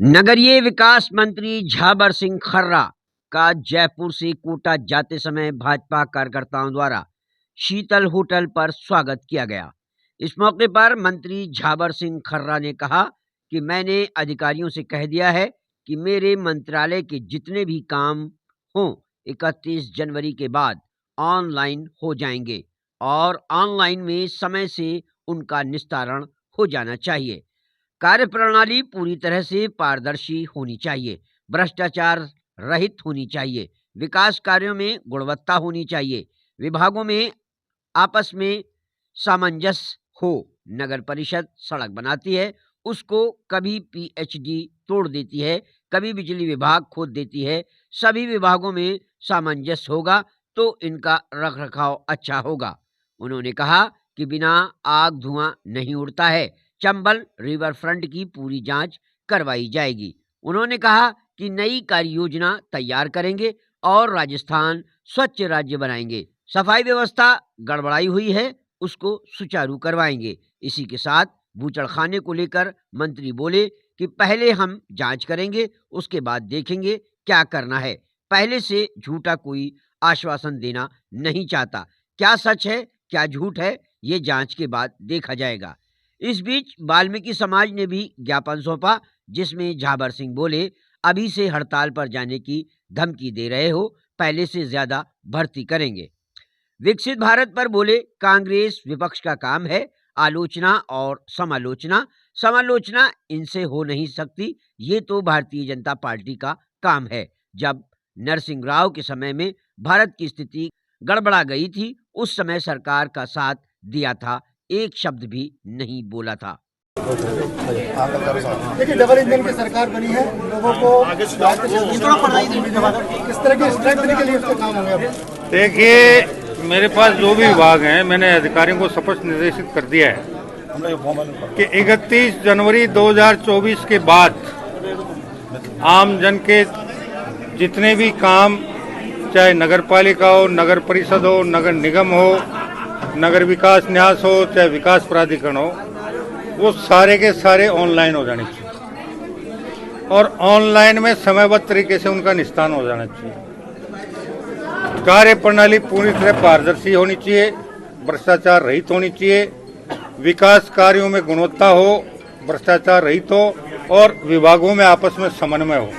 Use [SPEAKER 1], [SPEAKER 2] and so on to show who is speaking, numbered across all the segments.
[SPEAKER 1] नगरीय विकास मंत्री झाबर सिंह खर्रा का जयपुर से कोटा जाते समय भाजपा कार्यकर्ताओं द्वारा शीतल होटल पर स्वागत किया गया। इस मौके पर मंत्री झाबर सिंह खर्रा ने कहा कि मैंने अधिकारियों से कह दिया है कि मेरे मंत्रालय के जितने भी काम हों 31 जनवरी के बाद ऑनलाइन हो जाएंगे और ऑनलाइन में समय से उनका निस्तारण हो जाना चाहिए। कार्यप्रणाली पूरी तरह से पारदर्शी होनी चाहिए, भ्रष्टाचार रहित होनी चाहिए, विकास कार्यों में गुणवत्ता होनी चाहिए, विभागों में आपस में सामंजस्य हो। नगर परिषद सड़क बनाती है, उसको कभी पीएचडी तोड़ देती है, कभी बिजली विभाग खोद देती है। सभी विभागों में सामंजस्य होगा तो इनका रखरखाव अच्छा होगा। उन्होंने कहा कि बिना आग धुआं नहीं उड़ता है। चंबल रिवर फ्रंट की पूरी जांच करवाई जाएगी। उन्होंने कहा कि नई कार्य योजना तैयार करेंगे और राजस्थान स्वच्छ राज्य बनाएंगे। सफाई व्यवस्था गड़बड़ाई हुई है, उसको सुचारू करवाएंगे। इसी के साथ बूचड़खाने को लेकर मंत्री बोले कि पहले हम जांच करेंगे, उसके बाद देखेंगे क्या करना है। पहले से झूठा कोई आश्वासन देना नहीं चाहता। क्या सच है क्या झूठ है, ये जांच के बाद देखा जाएगा। इस बीच वाल्मीकि समाज ने भी ज्ञापन सौंपा, जिसमें झाबर सिंह बोले, अभी से हड़ताल पर जाने की धमकी दे रहे हो, पहले से ज्यादा भर्ती करेंगे। विकसित भारत पर बोले, कांग्रेस विपक्ष का काम है आलोचना और समालोचना। समालोचना इनसे हो नहीं सकती, ये तो भारतीय जनता पार्टी का काम है। जब नरसिंह राव के समय में भारत की स्थिति गड़बड़ा गई थी, उस समय सरकार का साथ दिया था, एक शब्द भी नहीं बोला था।
[SPEAKER 2] देखिए, डबल इंजन की सरकार बनी है, लोगों को किस तरह के स्ट्राइक देने के लिए उसका काम हो गया।
[SPEAKER 3] देखिए, मेरे पास जो भी विभाग हैं, मैंने अधिकारियों को स्पष्ट निर्देशित कर दिया है कि 31 जनवरी 2024 के बाद आम जन के जितने भी काम, चाहे नगर पालिका हो, नगर परिषद हो, नगर निगम हो, नगर विकास न्यास हो, चाहे विकास प्राधिकरण हो, वो सारे के सारे ऑनलाइन हो जाने चाहिए और ऑनलाइन में समयबद्ध तरीके से उनका निस्तारण हो जाना चाहिए। कार्य प्रणाली पूरी तरह पारदर्शी होनी चाहिए, भ्रष्टाचार रहित होनी चाहिए, विकास कार्यों में गुणवत्ता हो, भ्रष्टाचार रहित हो और विभागों में आपस में समन्वय हो।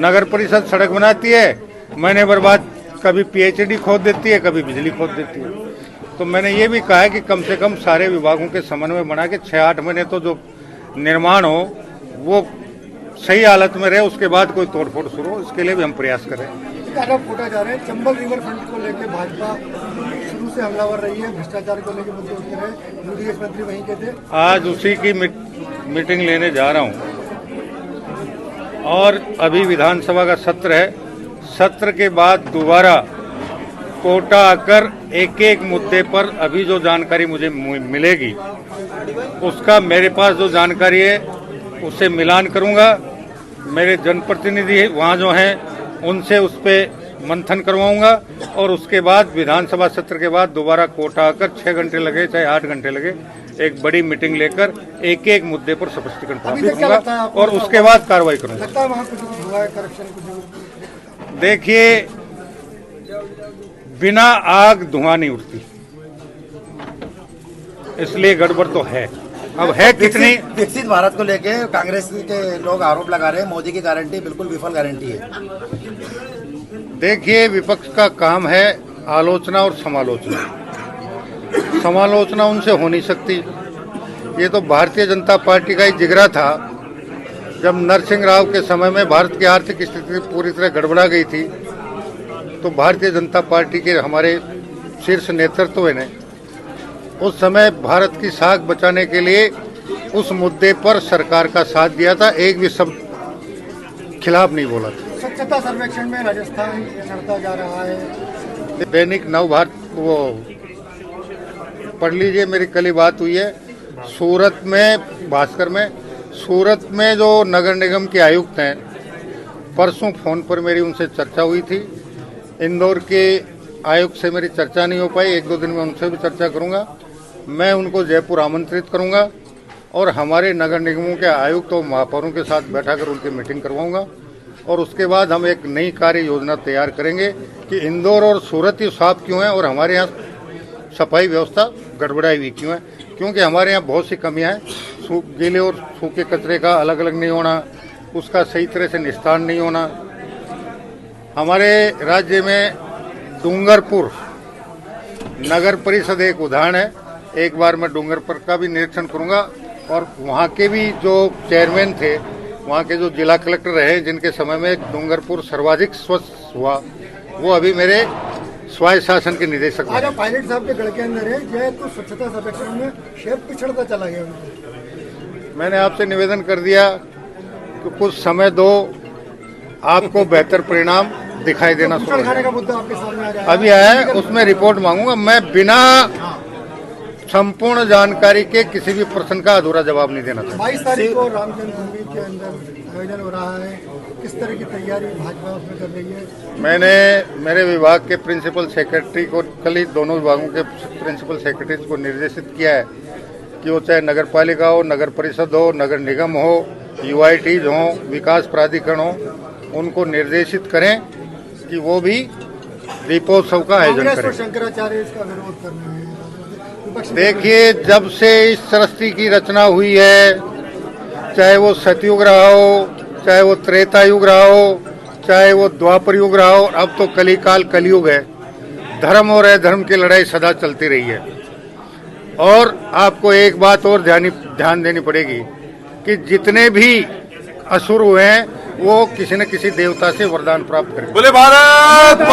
[SPEAKER 3] नगर परिषद सड़क बनाती है, महीने भर बाद कभी पीएचडी खोद देती है, कभी बिजली खोद देती है। तो मैंने ये भी कहा है कि कम से कम सारे विभागों के समन्वय बना के 6-8 महीने तो जो निर्माण हो वो सही हालत में रहे, उसके बाद कोई तोड़फोड़ शुरू हो, इसके लिए भी हम प्रयास करें।
[SPEAKER 2] कोटा जा रहे हैं, चंबल रिवर फ्रंट को लेकर भाजपा शुरू से हमलावर रही है, भ्रष्टाचार को लेकर मुद्दे उठते रहे, यूडीएस मंत्री वहीं के थे।
[SPEAKER 3] आज उसी की मीटिंग लेने जा रहा हूँ और अभी विधानसभा का सत्र है। सत्र के बाद दोबारा कोटा आकर एक एक मुद्दे पर अभी जो जानकारी मुझे मिलेगी उसका मेरे पास जो जानकारी है उससे मिलान करूंगा। मेरे जनप्रतिनिधि वहाँ जो हैं उनसे उस पर मंथन करवाऊंगा और उसके बाद विधानसभा सत्र के बाद दोबारा कोटा आकर 6 घंटे लगे चाहे 8 घंटे लगे, एक बड़ी मीटिंग लेकर एक एक मुद्दे पर स्पष्टीकरण प्राप्त करूंगा और उसके बाद कार्रवाई करूंगा। देखिए, बिना आग धुआं नहीं उठती, इसलिए गड़बड़ तो है। अब है कितनी।
[SPEAKER 4] विकसित भारत को लेके कांग्रेस के लोग आरोप लगा रहे हैं, मोदी की गारंटी बिल्कुल विफल गारंटी है।
[SPEAKER 3] देखिए, विपक्ष का काम है आलोचना और समालोचना। समालोचना उनसे हो नहीं सकती। ये तो भारतीय जनता पार्टी का ही जिगरा था। जब नरसिंह राव के समय में भारत की आर्थिक स्थिति पूरी तरह गड़बड़ा गई थी तो भारतीय जनता पार्टी के हमारे शीर्ष नेतृत्व ने उस समय भारत की साख बचाने के लिए उस मुद्दे पर सरकार का साथ दिया था, एक भी शब्द खिलाफ नहीं बोला था।
[SPEAKER 2] स्वच्छता सर्वेक्षण में राजस्थान चढ़ता जा रहा है।
[SPEAKER 3] दैनिक नवभारत वो पढ़ लीजिए, मेरी कल ही बात हुई है सूरत में, भास्कर में। सूरत में जो नगर निगम के आयुक्त हैं, परसों फोन पर मेरी उनसे चर्चा हुई थी। इंदौर के आयुक्त से मेरी चर्चा नहीं हो पाई, 1-2 दिन में उनसे भी चर्चा करूंगा। मैं उनको जयपुर आमंत्रित करूंगा और हमारे नगर निगमों के आयुक्त और महापौरों के साथ बैठा कर उनकी मीटिंग करवाऊंगा और उसके बाद हम एक नई कार्य योजना तैयार करेंगे कि इंदौर और सूरत ही साफ क्यों है और हमारे यहाँ सफाई व्यवस्था गड़बड़ाई हुई क्यों है। क्योंकि हमारे यहाँ बहुत सी कमियां हैं, गीले और सूखे कचरे का अलग अलग नहीं होना, उसका सही तरह से निस्तारण नहीं होना। हमारे राज्य में डूंगरपुर नगर परिषद एक उदाहरण है। एक बार मैं डूंगरपुर का भी निरीक्षण करूंगा और वहाँ के भी जो चेयरमैन थे, वहाँ के जो जिला कलेक्टर रहे, जिनके समय में डूंगरपुर सर्वाधिक स्वच्छ हुआ, वो अभी मेरे स्वायत्त शासन के निदेशक
[SPEAKER 2] आज पायलट साहब के गढ़ के अंदर है जो तो स्वच्छता सर्वेक्षण में शेर पिछड़ता चला गया।
[SPEAKER 3] मैंने आपसे निवेदन कर दिया कि कुछ समय दो, आपको बेहतर परिणाम दिखाई देना शुरू हो
[SPEAKER 2] खाने का मुद्दा आपके सामने आ रहा है,
[SPEAKER 3] अभी आया है, उसमें रिपोर्ट मांगूंगा। मैं बिना संपूर्ण जानकारी के किसी भी प्रश्न का अधूरा जवाब नहीं देना चाहता।
[SPEAKER 2] 22 तारीख को राम जन्मभूमि के अंदर आयोजन हो रहा है, किस तरह की तैयारी भाजपा उसमें कर रही है?
[SPEAKER 3] मैंने मेरे विभाग के प्रिंसिपल सेक्रेटरी को कल ही दोनों विभागों के प्रिंसिपल सेक्रेटरी को निर्देशित किया है कि वो चाहे नगर पालिका हो, नगर परिषद हो, नगर निगम हो, UITs हो, विकास प्राधिकरण हो, उनको निर्देशित करें कि वो भी दीपोत्सव का आयोजन करें।
[SPEAKER 2] शंकराचार्य इसका विरोध कर रहे हैं।
[SPEAKER 3] देखिए, जब से इस सृष्टि की रचना हुई है, चाहे वो सतयुग रहा हो, चाहे वो त्रेता युग रहा हो, चाहे वो द्वापर युग रहा हो, अब तो कलिकाल कलयुग है। धर्म और अधर्म की लड़ाई सदा चलती रही है। और आपको एक बात और ध्यान देनी पड़ेगी कि जितने भी असुर हुए हैं वो किसी न किसी देवता से वरदान प्राप्त करें। बोले भारत।